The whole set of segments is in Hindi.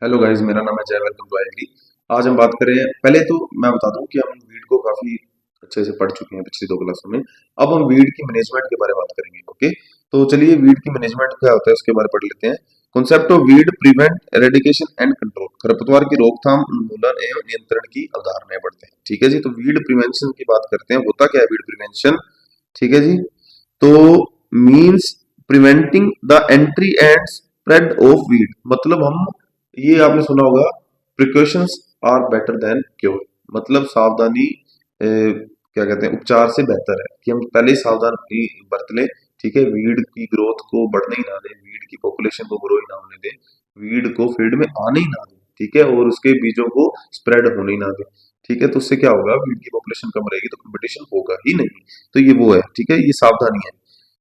हेलो गाइस, मेरा नाम है जय। Welcome to IIT. आज हम बात करें, पहले तो मैं बता दूं कि हम वीड को काफी अच्छे से पढ़ चुके हैं पिछली दो क्लासों में। अब हम वीड की मैनेजमेंट के बारे में बात करेंगे। ओके, तो चलिए वीड की मैनेजमेंट क्या होता है उसके बारे में पढ़ लेते हैं। Concept of weed prevent, eradication and control. खरपतवार की रोकथाम, उन्मूलन एवं नियंत्रण की अवधारणाएं पढ़ते हैं। ठीक है जी, तो वीड प्रिवेंशन की बात करते हैं। होता क्या है वीड प्रिवेंशन? ठीक है जी, तो means preventing the entry and spread of weed. मतलब हम, ये आपने सुना होगा, precautions are better than cure. मतलब सावधानी क्या कहते हैं, उपचार से बेहतर है कि हम पहले ही सावधानी बरत लें। ठीक है, वीड की ग्रोथ को बढ़ने ही ना दें, वीड की पॉपुलेशन को ग्रो ही ना होने दें, वीड को फील्ड में आने ही ना दें। ठीक है, और उसके बीजों को स्प्रेड होने ही ना दें। ठीक है, तो उससे क्या होगा, वीड की पॉपुलेशन कम रहेगी तो कंपटीशन होगा ही नहीं। तो ये वो है, ठीक है, ये सावधानी है।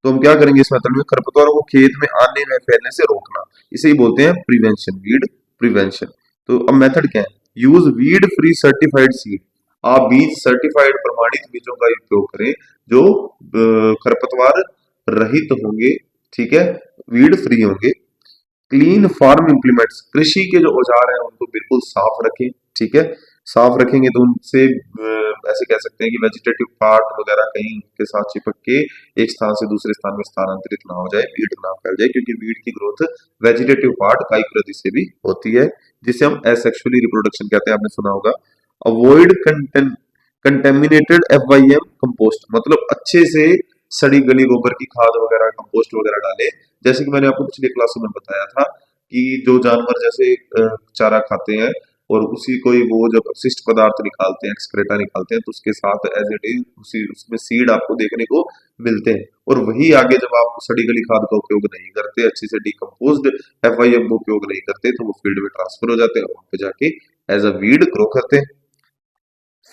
तो हम क्या करेंगे इस मेथड में, खरपतवारों को खेत में आने में फैलने से रोकना, इसे ही बोलते हैं प्रिवेंशन, वीड प्रिवेंशन। तो अब मेथड क्या है? Use weed free certified seed. आप बीज सर्टिफाइड प्रमाणित बीजों का उपयोग करें जो खरपतवार रहित होंगे। ठीक है, वीड फ्री होंगे। क्लीन फार्म इम्प्लीमेंट्स, कृषि के जो औजार हैं उनको बिल्कुल साफ रखें। ठीक है, साफ रखेंगे तो उनसे ऐसे कह सकते हैं कि वेजिटेटिव पार्ट वगैरह कहीं उनके साथ चिपक के एक स्थान से दूसरे स्थान में स्थानांतरित ना हो जाए, वीड ना फैल जाए, क्योंकि वीड की ग्रोथ वेजिटेटिव पार्ट कायिक ग्रंथि से भी होती है, जिसे हम एसेक्सुअली रिप्रोडक्शन कहते हैं। आपने सुना होगा। अवॉइड कंटेमिनेटेड FYM कंपोस्ट, मतलब अच्छे से सड़ी गली गोबर की खाद वगैरह, कंपोस्ट वगैरह डाले। जैसे कि मैंने आपको पिछले क्लासों में बताया था कि जो जानवर जैसे चारा खाते हैं और उसी को ही वो जब अपशिष्ट पदार्थ निकालते हैं, एक्सक्रेटा निकालते हैं, तो उसके साथ एज इट इज उसी उसमें सीड आपको देखने को मिलते हैं। और वही आगे जब आप सड़ी गली खाद का उपयोग नहीं करते, अच्छे से डिकम्पोज्ड FYM का उपयोग नहीं करते, तो वो फील्ड में ट्रांसफर हो जाते हैं और वहां पे जाके एज अ वीड ग्रो करते हैं।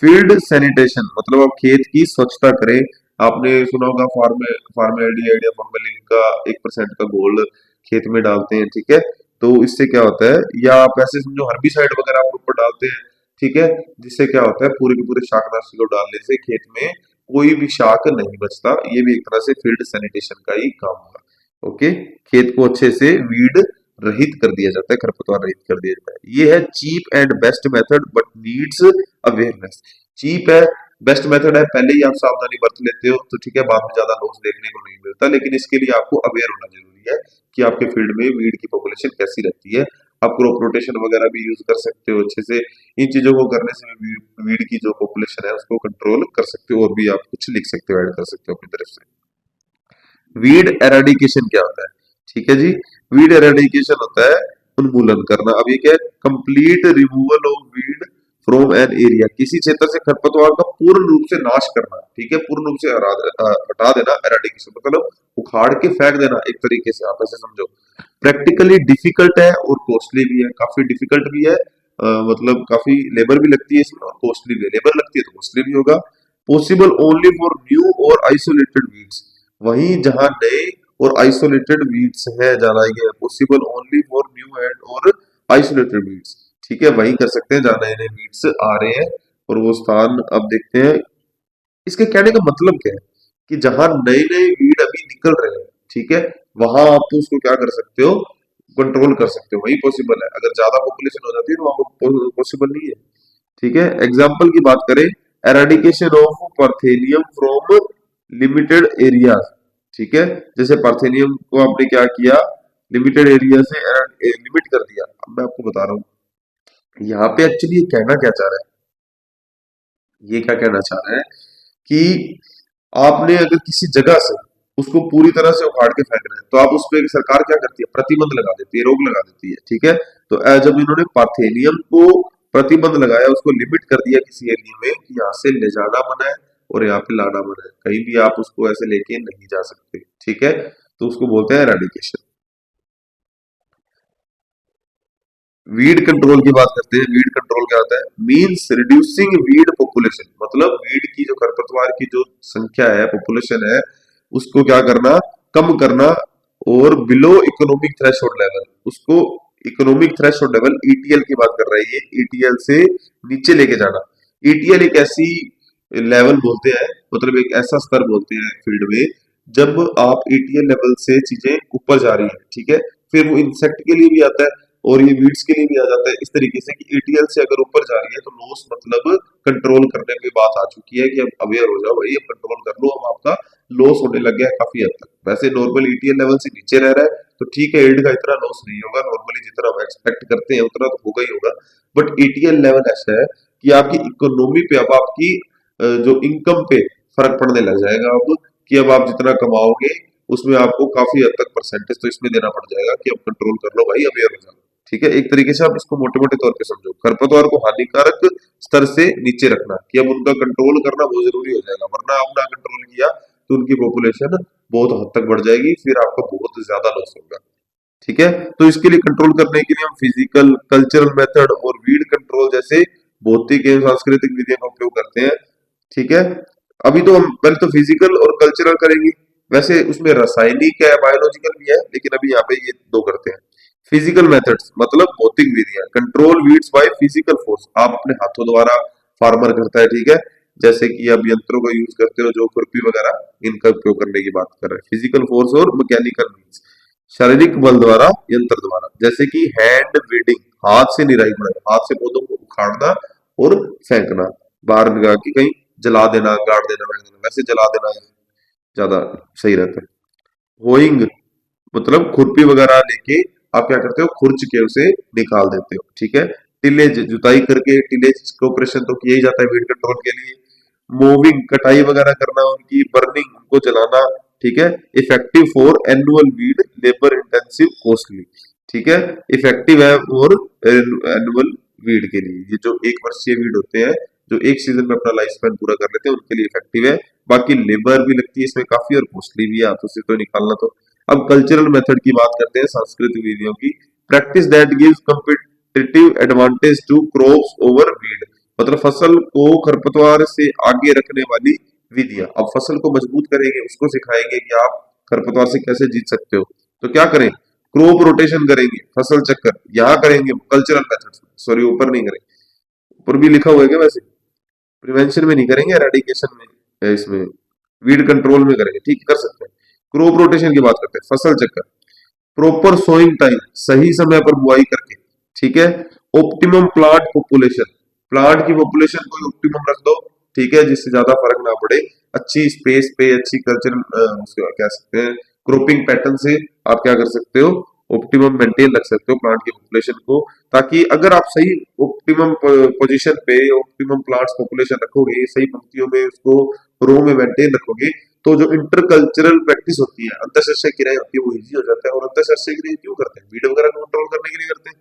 फील्ड सैनिटेशन, मतलब आप खेत की स्वच्छता करें। आपने सुना होगा फार्मेल्डिहाइड या फॉर्मेलिन का 1% का घोल खेत में डालते हैं। ठीक है, तो इससे क्या होता है, या आप ऐसे समझो हर्बिसाइड वगैरह आप ऊपर डालते हैं। ठीक है, जिससे क्या होता है, पूरे के पूरे शाकनाशी को डालने से खेत में कोई भी शाक नहीं बचता। ये भी एक तरह से फील्ड सैनिटेशन का ही काम होगा। ओके, खेत को अच्छे से वीड रहित कर दिया जाता है, खरपतवार रहित कर दिया जाता है। ये है cheap and best method but needs awareness. Cheap है, बेस्ट मेथड है, पहले ही आप सावधानी बरत लेते हो तो ठीक है, बाद में ज्यादा लॉस देखने को नहीं मिलता। लेकिन इसके लिए आपको अवेयर होना जरूरी है कि आपके फील्ड में वीड की पॉपुलेशन कैसी रहती है। आप क्रॉप रोटेशन वगैरह भी यूज कर सकते हो अच्छे से। इन चीजों को करने से वीड की जो पॉपुलेशन है उसको कंट्रोल कर सकते हो, और भी आप कुछ लिख सकते हो, ऐड कर सकते हो अपनी तरफ से। वीड एराडिकेशन क्या होता है? ठीक है जी, वीड एराडिकेशन होता है उन्मूलन करना। अब ये क्या है? Complete removal of weed from an area, किसी क्षेत्र से खरपतवार का पूर्ण रूप से नाश करना। ठीक है, पूर्ण रूप से हटा देना, एराडिकेशन मतलब उखाड़ के फेंक देना, एक तरीके से आप ऐसे समझो। प्रैक्टिकली डिफिकल्ट है और कॉस्टली भी है, काफी डिफिकल्ट भी है। मतलब काफी लेबर भी लगती है इसमें, और कॉस्टली भी है। लेबर लगती है तो कॉस्टली भी होगा। पॉसिबल ओनली फॉर न्यू और आइसोलेटेड वीड्स, वहीं जहां नए और आइसोलेटेड वीड्स है, जाना ये possible only for new and और आइसोलेटेड वीड्स। ठीक है, वही कर सकते हैं जहां नए नए वीड्स आ रहे हैं, और वो स्थान अब देखते हैं। इसके कहने का मतलब क्या है कि जहां नए नए वीड अभी निकल रहे हैं, ठीक है, वहां आप तो उसको क्या कर सकते हो, कंट्रोल कर सकते हो, वही पॉसिबल है। अगर ज्यादा पॉपुलेशन हो जाती है तो वहां पॉसिबल नहीं है। ठीक है, एग्जाम्पल की बात करें, eradication of parthenium from limited area. ठीक है, जैसे पार्थेनियम को आपने क्या किया, लिमिटेड एरिया से लिमिट कर दिया। अब मैं आपको बता रहा हूँ यहाँ पे एक्चुअली ये कहना क्या चाह रहा है। ये क्या कहना चाह रहा है कि आपने अगर किसी जगह से उसको पूरी तरह से उखाड़ के फेंकना है, तो आप उस पर सरकार क्या करती है, प्रतिबंध लगा देती है, रोक लगा देती है। ठीक है, तो जब इन्होंने पार्थेनियम को प्रतिबंध लगाया, उसको लिमिट कर दिया किसी एरिया में कि यहाँ से ले जाना मना है और यहाँ पे लाना मना है, कहीं भी आप उसको ऐसे लेके नहीं जा सकते। ठीक है, तो उसको बोलते हैं एराडिकेशन। वीड कंट्रोल की बात करते हैं। वीड कंट्रोल क्या होता है? मींस रिड्यूसिंग वीड पॉपुलेशन, मतलब वीड की जो खरपतवार की जो संख्या है, पॉपुलेशन है, उसको क्या करना, कम करना। और बिलो इकोनॉमिक थ्रेशोल्ड लेवल, उसको इकोनॉमिक थ्रेशोल्ड लेवल ETL की बात कर रही है, ETL से नीचे लेके जाना। ETL एक ऐसी लेवल बोलते हैं, मतलब एक ऐसा स्तर बोलते हैं फील्ड में, जब आप ETL लेवल से चीजें ऊपर जा रही है। ठीक है, फिर वो इंसेक्ट के लिए भी आता है, और ये वीड्स के लिए भी आ जाता है इस तरीके से कि एटीएल से अगर ऊपर जा रही है तो लॉस मतलब कंट्रोल करने पे बात आ चुकी है कि अब अवेयर हो जाओ भाई, अब कंट्रोल कर लो, अब आपका लॉस होने लग गया है काफी हद तक। वैसे नॉर्मल ईटीएल लेवल से नीचे रह रहा है तो ठीक है, एल्ड का इतना लॉस नहीं होगा, नॉर्मली जितना हम एक्सपेक्ट करते हैं उतना तो होगा ही होगा। बट ईटीएल लेवल ऐसा है कि आपकी इकोनॉमी पे, अब आपकी जो इनकम पे फर्क पड़ने लग जाएगा अब, कि अब आप जितना कमाओगे उसमें आपको काफी हद तक परसेंटेज तो इसमें देना पड़ जाएगा कि अब कंट्रोल कर लो भाई, अवेयर हो जाओ। ठीक है, एक तरीके से आप इसको मोटे मोटे तौर पे समझो, खरपतवार को हानिकारक स्तर से नीचे रखना, कि अब उनका कंट्रोल करना बहुत जरूरी हो जाएगा, वरना आपने कंट्रोल किया तो उनकी पॉपुलेशन बहुत हद तक बढ़ जाएगी, फिर आपका बहुत ज्यादा लॉस होगा। ठीक है, तो इसके लिए कंट्रोल करने के लिए हम फिजिकल, कल्चरल मेथड और वीड कंट्रोल जैसे भौतिक एवं सांस्कृतिक विधियों का उपयोग करते हैं। ठीक है, अभी तो हम पहले तो फिजिकल और कल्चरल करेंगे, वैसे उसमें रासायनिक है, बायोलॉजिकल भी है, लेकिन अभी यहाँ पे ये दो करते हैं। फिजिकल मेथड्स मतलब भौतिक विधियां, control weeds by physical force, आप अपने हाथों द्वारा, फार्मर करता है, ठीक है, जैसे कि अब यंत्रों का यूज करते हो जो खुरपी वगैरह, इनका उपयोग करने की बात कर रहे हैं। फिजिकल फोर्स और मैकेनिकल मीन्स, शारीरिक बल द्वारा, यंत्र द्वारा, जैसे कि हैंड वीडिंग, हाथ से निराई गुड़ाई, हाथ से पौधों को उखाड़ना और फेंकना, बाहर निकाल के कहीं जला देना, गाड़ देना, वैसे जला देना ज्यादा सही रहता है। होइंग मतलब खुरपी वगैरह लेके आप क्या करते हो, खुरच के उसे निकाल देते हो। ठीक है, टिलेज जुताई करके, टिलेज का ऑपरेशन तो किया ही जाता है वीड कंट्रोल के लिए। मूविंग कटाई वगैरह करना उनकी, बर्निंग उनको जलाना। ठीक है, effective for annual weed, labour intensive, costly. ठीक है, इफेक्टिव है और एनुअल वीड के लिए, ये जो एक वर्षीय वीड होते हैं जो एक सीजन में अपना लाइफ स्पैन पूरा कर लेते हैं उनके लिए इफेक्टिव है। बाकी लेबर भी लगती है इसमें काफी और कॉस्टली भी है, हाथों से तो निकालना तो। अब कल्चरल मेथड की बात करते हैं, सांस्कृतिक विधियों की। Practice that gives competitive advantage to crops over weed, मतलब फसल को खरपतवार से आगे रखने वाली विधियां। अब फसल को मजबूत करेंगे, उसको सिखाएंगे कि आप खरपतवार से कैसे जीत सकते हो, तो क्या करें, क्रॉप रोटेशन करेंगे, फसल चक्कर यहाँ करेंगे, कल्चरल मेथड, सॉरी ऊपर नहीं करेंगे, ऊपर भी लिखा हुआ है क्या वैसे, प्रिवेंशन में नहीं करेंगे, एरेडिकेशन में, इसमें वीड कंट्रोल में करेंगे, ठीक कर सकते हैं। क्रॉप रोटेशन की बात करते हैं, फसल चक्कर, प्रॉपर सोइंग टाइम, सही समय पर बुआई करके। ठीक है, ऑप्टिमम प्लांट पॉपुलेशन, प्लांट की पॉपुलेशन को ऑप्टिमम रख दो, ठीक है, जिससे ज्यादा फर्क ना पड़े। अच्छी स्पेस पे अच्छी कल्चर कह सकते हैं क्रॉपिंग पैटर्न से आप क्या कर सकते हो, ऑप्टिमम मेंटेन रख सकते हो प्लांट की पॉपुलेशन को, ताकि अगर आप सही ऑप्टिमम पोजीशन पे ऑप्टिमम प्लांट्स पॉपुलेशन रखोगे, सही पंक्तियों में उसको रो में मेंटेन रखोगे, तो जो इंटरकल्चरल प्रैक्टिस होती है, अंतर शस्य क्रियाएं होती है, वो इजी हो जाता है। और अंतर शस्य क्रियाएं क्यों करते हैं, वीड वगैरह को कंट्रोल करने के लिए करते हैं।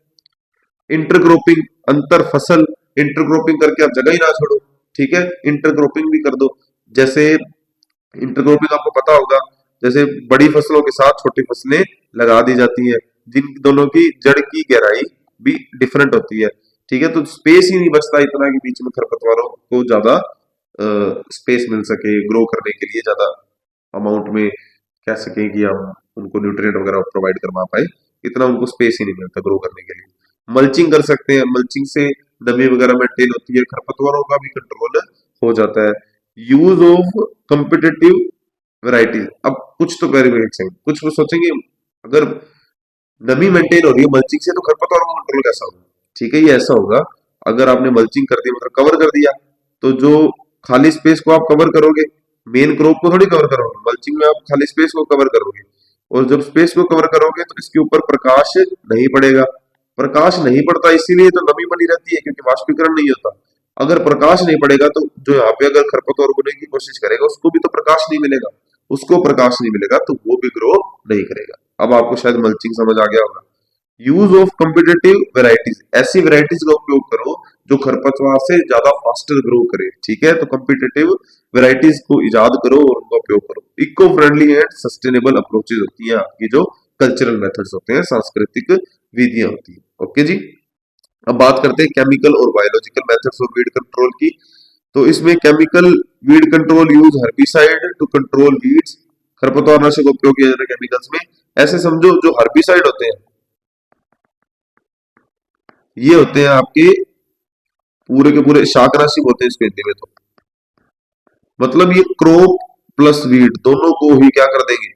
इंटरक्रॉपिंग, अंतर फसल, इंटरक्रॉपिंग करके आप जगह ही ना छोड़ो, ठीक है, इंटरक्रॉपिंग भी कर दो। जैसे इंटरक्रॉपिंग आपको पता होगा, जैसे बड़ी फसलों के साथ छोटी फसलें लगा दी जाती है, जिन दोनों की जड़ की गहराई भी डिफरेंट होती है। ठीक है, तो स्पेस ही नहीं बचता इतना कि बीच में खरपतवारों को ज्यादा स्पेस मिल सके ग्रो करने के लिए, ज्यादा अमाउंट में कह सकें कि हम उनको न्यूट्रिएंट वगैरह प्रोवाइड करवा पाए, इतना उनको स्पेस ही नहीं मिलता ग्रो करने के लिए। मल्चिंग कर सकते हैं, मल्चिंग से नमी वगैरह मेंटेन होती है, खरपतवारों का भी कंट्रोल हो जाता है। यूज ऑफ कॉम्पिटिटिव वैरायटीज, अब कुछ तो वेरिएशन, कुछ वो सोचेंगे अगर नमी मेंटेन हो रही है मल्चिंग से तो खरपतवारों का कंट्रोल कैसा होगा। ठीक है, ये ऐसा होगा, अगर आपने मल्चिंग कर दिया मतलब कवर कर दिया, तो जो खाली स्पेस को आप कवर करोगे, मेन क्रॉप को थोड़ी कवर करोगे, मल्चिंग में आप खाली स्पेस को कवर करोगे, और जब स्पेस को कवर करोगे तो इसके ऊपर प्रकाश नहीं पड़ेगा। प्रकाश नहीं पड़ता इसीलिए तो नमी बनी रहती है, क्योंकि वाष्पीकरण नहीं होता। अगर प्रकाश नहीं पड़ेगा तो जो यहाँ पे अगर खरपतवार उगने की कोशिश करेगा उसको भी तो प्रकाश नहीं मिलेगा, उसको प्रकाश नहीं मिलेगा तो वो भी ग्रो नहीं करेगा। अब आपको शायद मल्चिंग समझ आ गया होगा। यूज ऑफ कॉम्पिटिटिव वेराइटीज, ऐसी वेराइटीज का उपयोग करो जो खरपतवार से ज्यादा फास्टर ग्रो करे। ठीक है, तो कॉम्पिटिटिव वेराइटीज को इजाद करो और उनका उपयोग करो। Eco friendly and sustainable approaches होती है आपकी जो कल्चरल मेथड्स होते हैं, सांस्कृतिक विधियां होती है। ओके जी, अब बात करते हैं केमिकल और biological methods of weed control की। तो इसमें chemical weed control use herbicide to control weeds, खरपतवार नाशक उपयोग किया जाता है केमिकल्स में। ऐसे समझो जो हर्बिसाइड होते हैं ये होते हैं आपके पूरे के पूरे शाकनाशी होते हैं इसको हिंदी में, तो मतलब ये क्रॉप प्लस वीड दोनों को ही क्या कर देंगे,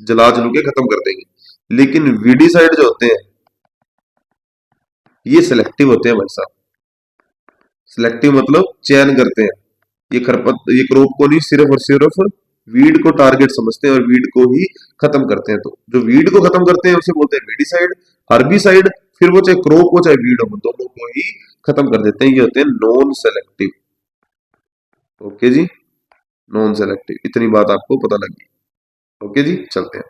जला जलू के खत्म कर देंगे। लेकिन वीडीसाइड जो होते हैं ये सिलेक्टिव होते हैं भाई साहब। सिलेक्टिव मतलब चयन करते हैं। ये क्रॉप को नहीं, सिर्फ और सिर्फ वीड को टारगेट समझते हैं और वीड को ही खत्म करते हैं। तो जो वीड को खत्म करते हैं उसे बोलते हैं वीडिसाइड। हर्बिसाइड फिर वो चाहे क्रॉप हो चाहे वीड हो, दोनों को ही खत्म कर देते हैं। ये होते हैं नॉन सेलेक्टिव। ओके जी, नॉन सेलेक्टिव। इतनी बात आपको पता लगी। ओके जी, चलते हैं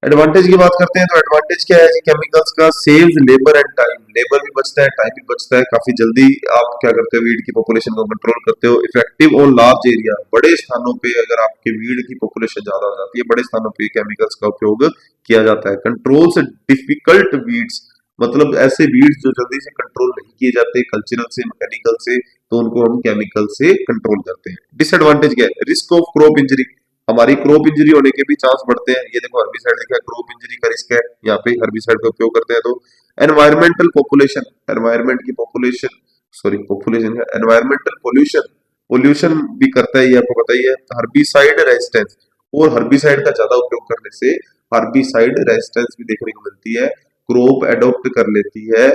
एडवांटेज की बात करते हैं। तो एडवांटेज क्या है जी केमिकल्स का? Saves labour and time. Labour भी बचता है, टाइम भी बचता है। काफी जल्दी आप क्या करते हो, वीड की पॉपुलेशन को कंट्रोल करते हो। इफेक्टिव ऑन लार्ज एरिया, बड़े स्थानों पे अगर आपके वीड की पॉपुलेशन ज्यादा हो जाती है, बड़े स्थानों पे केमिकल्स का उपयोग किया जाता है। कंट्रोल्स डिफिकल्ट वीड्स, मतलब ऐसे वीड्स जो जल्दी से कंट्रोल नहीं किए जाते कल्चरल से, मैकेनिकल से, तो उनको हम केमिकल से कंट्रोल करते हैं। डिसएडवांटेज क्या है? रिस्क ऑफ क्रॉप इंजरी, हमारी क्रॉप इंजरी होने के भी चांस बढ़ते हैं। ये देखो हर्बिसाइड लिखा है, क्रॉप इंजरी का रिस्क है, यहाँ पे हर्बिसाइड का उपयोग करते हैं। तो एनवायरमेंटल पॉपुलेशन, एनवायरमेंट की पॉपुलेशन, सॉरी पॉपुलेशन है, एनवायरमेंटल पोल्यूशन, पोल्यूशन भी करता है, ये आपको पता ही है। हर्बिसाइड रेजिस्टेंस, और हर्बिसाइड का ज्यादा उपयोग करने से हर्बिसाइड रेजिस्टेंस भी देखने को मिलती है। क्रॉप एडॉप्ट कर लेती है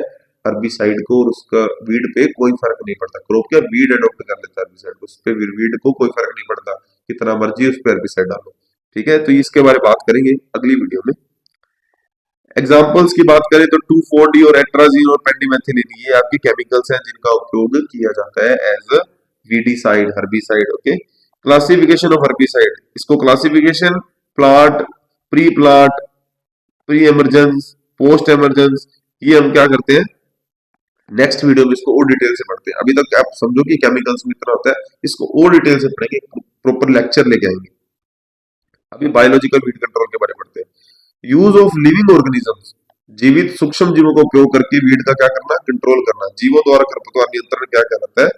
हर्बिसाइड को और उसका वीड पे कोई फर्क नहीं पड़ता। क्रॉप क्या, वीड अडॉप्ट कर लेता है हर्बिसाइड को, उस पे वीड को कोई फर्क नहीं पड़ता, कितना मर्जी उस पर हर्बिसाइड डालो। ठीक है, तो इसके बारे में बात करेंगे अगली वीडियो में। एग्जांपल्स की बात करें तो 2,4-D और एट्राजीन और पेंडिमेथिलिन, ये आपकी केमिकल्स हैं जिनका उपयोग किया जाता है as weedicide, herbicide. Okay, classification of herbicide, इसको classification plant, pre emergence, post emergence, ये हम क्या करते हैं नेक्स्ट वीडियो में इसको और डिटेल से पढ़ते हैं। अभी तक आप समझो कि केमिकल्स में इतना होता है, इसको और डिटेल से पढ़ेंगे, प्रॉपर लेक्चर लेके आएंगे। अभी बायोलॉजिकल वीड कंट्रोल के बारे में पढ़ते हैं। यूज ऑफ लिविंग ऑर्गेनिजम्स, जीवित सूक्ष्म जीवों का उपयोग करके वीड का क्या करना, कंट्रोल करना। जीवों द्वारा खरपतवार नियंत्रण क्या कहलाता है?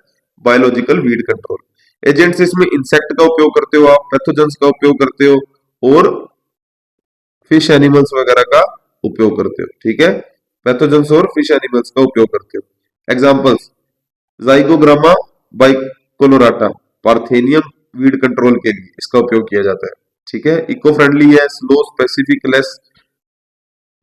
Biological weed control. एजेंट्स, इसमें इंसेक्ट का उपयोग करते हो आप, पैथोजेंस का उपयोग करते हो, और फिश एनिमल्स वगैरह का उपयोग करते हो। ठीक है, पैथोजेंस और फिश एनिमल्स का उपयोग करते हो। Examples, Zygogramma बाइकोलोराटा, parthenium weed control के लिए इसका उपयोग किया जाता है। ठीक है, इको फ्रेंडली है, स्लो, स्पेसिफिक, लेस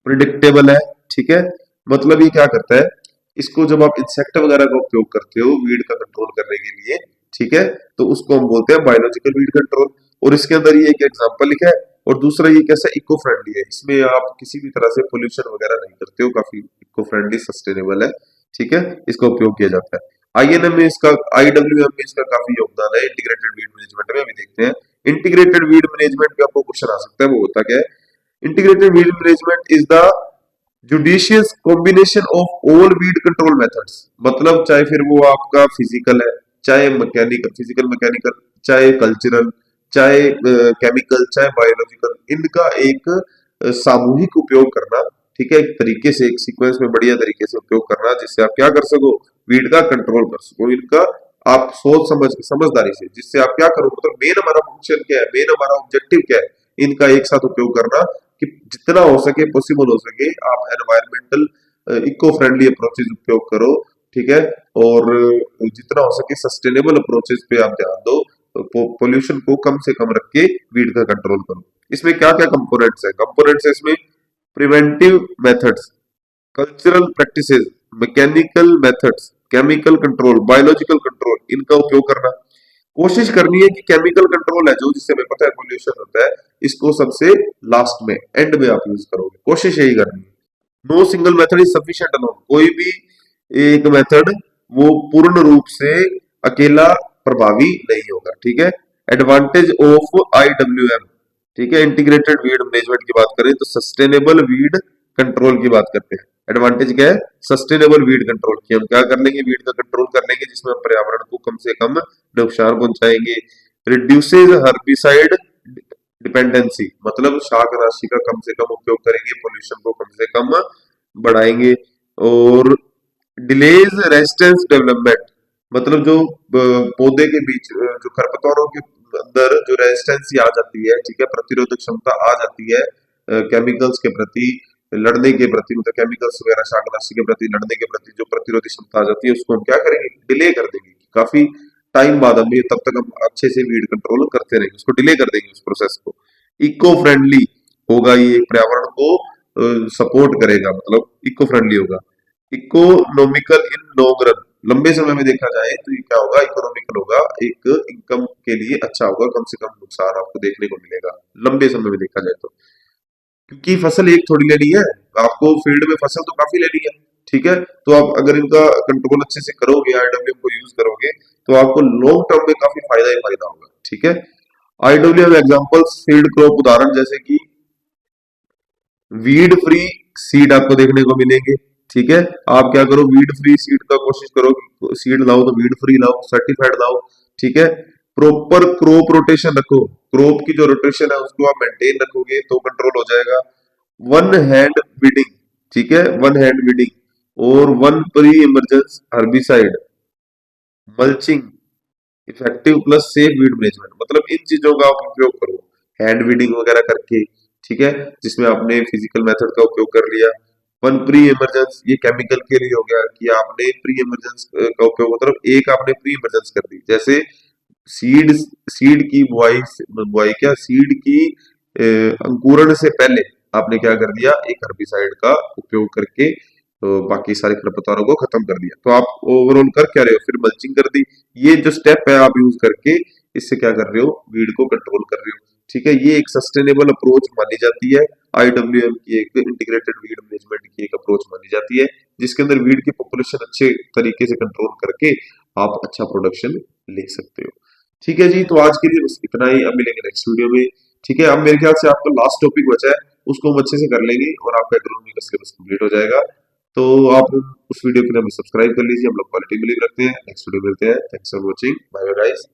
प्रिडिक्टेबल है। ठीक है, मतलब ये क्या करता है, इसको जब आप इंसेक्ट वगैरह का उपयोग करते हो वीड का कंट्रोल करने के लिए, ठीक है, तो उसको हम बोलते हैं बायोलॉजिकल वीड कंट्रोल। और इसके अंदर ये एक एग्जांपल लिखा है। और दूसरा ये कैसा इको फ्रेंडली है, इसमें आप किसी भी तरह से पोल्यूशन वगैरह नहीं करते हो, काफी इको फ्रेंडली सस्टेनेबल है। ठीक है, इसका उपयोग किया जाता है। आईएनएम में इसका, आईडब्ल्यूएम में इसका काफी योगदान है, इंटीग्रेटेड वीड मैनेजमेंट में। अभी देखते हैं इंटीग्रेटेड वीड मैनेजमेंट पे आपको क्वेश्चन आ सकता है, वो होता क्या है? Integrated weed management is the judicious combination of all weed control methods, मतलब चाहे फिर वो आपका फिजिकल है, चाहे मैकेनिकल, फिजिकल मैकेनिकल, चाहे कल्चरल, चाहे केमिकल, चाहे बायोलॉजिकल, इनका एक सामूहिक उपयोग करना। ठीक है, एक तरीके से, एक सीक्वेंस में बढ़िया तरीके से उपयोग करना, जिससे आप क्या कर सको, वीड का कंट्रोल कर सको। इनका आप सोच समझदारी से, जिससे आप क्या करो, मतलब मेन हमारा फंक्शन क्या है, मेन हमारा ऑब्जेक्टिव क्या है, इनका एक साथ उपयोग करना, कि जितना हो सके, पॉसिबल हो सके, आप एनवायरमेंटल इको फ्रेंडली अप्रोचेज उपयोग करो। ठीक है, और जितना हो सके सस्टेनेबल अप्रोचेज पे आप ध्यान दो, पोल्यूशन को कम से कम रख के वीड का कंट्रोल करो। इसमें क्या क्या कंपोनेंट्स है? कंपोनेंट्स है इसमें preventive methods, cultural practices, mechanical methods, chemical control, biological control, इनका उपयोग करना। कोशिश करनी है कि केमिकल कंट्रोल है जो, जिससे हमें पता है पोल्यूशन होता है, इसको सबसे लास्ट में, एंड में आप यूज करोगे, कोशिश यही करनी है। No single method is sufficient alone, कोई भी एक मेथड वो पूर्ण रूप से अकेला प्रभावी नहीं होगा। ठीक है, एडवांटेज ऑफ आईडब्ल्यूएम, ठीक है, इंटीग्रेटेड वीड मैनेजमेंट की बात करें तो सस्टेनेबल वीड कंट्रोल की बात करते हैं। एडवांटेज क्या है? सस्टेनेबल वीड कंट्रोल की, हम क्या कर लेंगे, वीड का कंट्रोल कर लेंगे जिसमें हम पर्यावरण को कम से कम नुकसान पहुंचाएंगे। रिड्यूसेज हर्बिसाइड डिपेंडेंसी, मतलब शाकनाशी का कम से कम उपयोग करेंगे, पोल्यूशन को कम से कम बढ़ाएंगे। और डिलेज रेजिस्टेंस डेवलपमेंट, मतलब जो पौधे के बीच जो खरपतवारों के अंदर जो रेजिस्टेंस आ जाती है, ठीक है, प्रतिरोधक क्षमता आ जाती है केमिकल्स के प्रति लड़ने के प्रति, मतलब केमिकल्स वगैरह शाकनाशी के प्रति लड़ने के प्रति जो प्रतिरोधी क्षमता आ जाती है, उसको हम क्या करेंगे, डिले कर देंगे। काफी टाइम बाद हम, तब तक हम अच्छे से वीड कंट्रोल करते रहेंगे, उसको डिले कर देंगे उस प्रोसेस को। इको फ्रेंडली होगा, ये पर्यावरण को सपोर्ट करेगा, मतलब इको फ्रेंडली होगा। इकोनॉमिकल इन लॉन्ग रन, लंबे समय में देखा जाए तो ये क्या होगा, इकोनॉमिकल होगा, एक इनकम के लिए अच्छा होगा, कम से कम नुकसान आपको देखने को मिलेगा लंबे समय में देखा जाए तो। क्योंकि फसल एक थोड़ी लेनी है, आपको फील्ड में फसल तो काफी लेनी है, ठीक है। तो आप अगर इनका कंट्रोल अच्छे से करोगे, आईडब्ल्यूएम को यूज करोगे, तो आपको लॉन्ग टर्म में काफी फायदा ही फायदा होगा, ठीक है। आईडब्ल्यूएम एग्जांपल्स फील्ड क्रॉप उदाहरण जैसे कि वीड फ्री सीड आपको देखने को मिलेंगे, ठीक है। आप क्या करो, वीड फ्री सीड का कोशिश करो, सीड लाओ तो वीड फ्री लाओ, सर्टिफाइड लाओ, ठीक है। प्रॉपर क्रॉप रोटेशन रखो, क्रॉप की जो रोटेशन है उसको आप मेंटेन रखोगे तो कंट्रोल हो जाएगा। वन हैंड वीडिंग, ठीक है, वन हैंड वीडिंग और one pre emergence herbicide, mulching, effective plus safe weed management, मतलब इन चीजों का आप उपयोग करो, हैंड वीडिंग वगैरह करके, ठीक है, जिसमें आपने फिजिकल मेथड का उपयोग कर लिया। वन प्री इमरजेंस, ये केमिकल के लिए हो गया कि आपने प्री इमरजेंस का उपयोग, मतलब एक आपने प्री इमरजेंस कर दी, जैसे सीड सीड की बुआई बुआई क्या सीड की अंकुरण से पहले आपने क्या कर दिया, एक हर्बिसाइड का उपयोग करके तो बाकी सारे खरपतवारों को खत्म कर दिया, तो आप ओवरऑल कर क्या रहे हो, फिर मल्चिंग कर दी। ये जो स्टेप है आप यूज करके इससे क्या कर रहे हो, वीड को कंट्रोल कर रहे हो, ठीक है। ये एक सस्टेनेबल अप्रोच मानी जाती है, आईडब्ल्यूएम की एक इंटीग्रेटेड वीड मैनेजमेंट की एक अप्रोच मानी जाती है, जिसके अंदर वीड की पॉपुलेशन अच्छे तरीके से कंट्रोल करके आप अच्छा प्रोडक्शन ले सकते हो। ठीक है जी, तो आज के लिए बस इतना ही, अब मिलेंगे नेक्स्ट वीडियो में, ठीक है। अब मेरे ख्याल से आपका लास्ट टॉपिक बचा है, उसको हम अच्छे से कर लेंगे और आपका एग्रोनॉमी का सिलेबस कंप्लीट हो जाएगा। तो आप उस वीडियो के लिए हमें सब्सक्राइब कर लीजिए, हम लोग क्वालिटी में रखते हैं, नेक्स्ट वीडियो मिलते हैं, thanks for watching, bye bye guys.